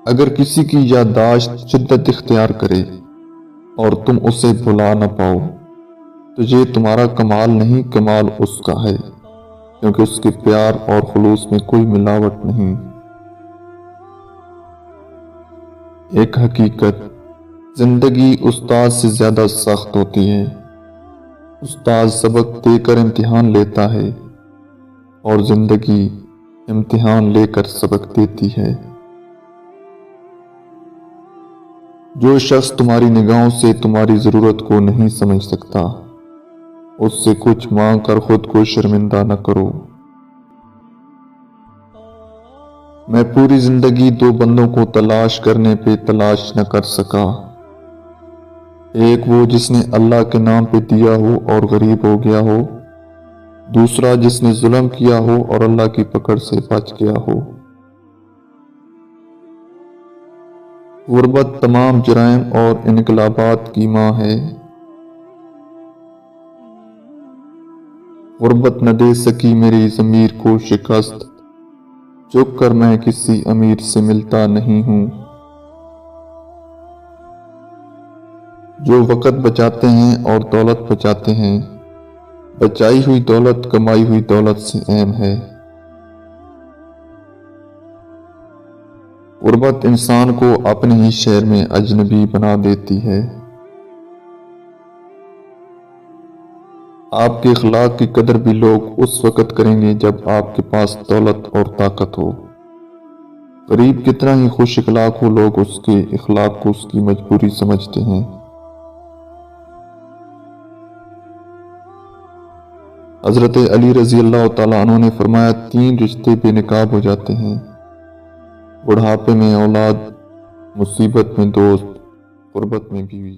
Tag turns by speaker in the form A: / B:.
A: اگر کسی کی یادداشت شدت اختیار کرے اور تم اسے بھلا نہ پاؤ تو یہ تمہارا کمال نہیں، کمال اس کا ہے، کیونکہ اس کے پیار اور خلوص میں کوئی ملاوٹ نہیں۔ ایک حقیقت، زندگی استاد سے زیادہ سخت ہوتی ہے۔ استاد سبق دے کر امتحان لیتا ہے اور زندگی امتحان لے کر سبق دیتی ہے۔ جو شخص تمہاری نگاہوں سے تمہاری ضرورت کو نہیں سمجھ سکتا، اس سے کچھ مانگ کر خود کو شرمندہ نہ کرو۔ میں پوری زندگی دو بندوں کو تلاش کرنے پہ تلاش نہ کر سکا، ایک وہ جس نے اللہ کے نام پہ دیا ہو اور غریب ہو گیا ہو، دوسرا جس نے ظلم کیا ہو اور اللہ کی پکڑ سے بچ گیا ہو۔ غربت تمام جرائم اور انقلابات کی ماں ہے۔ غربت نہ دے سکی میری ضمیر کو شکست، چپ کر میں کسی امیر سے ملتا نہیں ہوں۔ جو وقت بچاتے ہیں اور دولت بچاتے ہیں، بچائی ہوئی دولت کمائی ہوئی دولت سے اہم ہے۔ غربت انسان کو اپنے ہی شہر میں اجنبی بنا دیتی ہے۔ آپ کے اخلاق کی قدر بھی لوگ اس وقت کریں گے جب آپ کے پاس دولت اور طاقت ہو۔ غریب کتنا ہی خوش اخلاق ہو، لوگ اس کے اخلاق کو اس کی مجبوری سمجھتے ہیں۔ حضرت علی رضی اللہ تعالیٰ عنہ نے فرمایا، 3 رشتے بے نقاب ہو جاتے ہیں: بڑھاپے میں اولاد، مصیبت میں دوست، غربت میں بیوی۔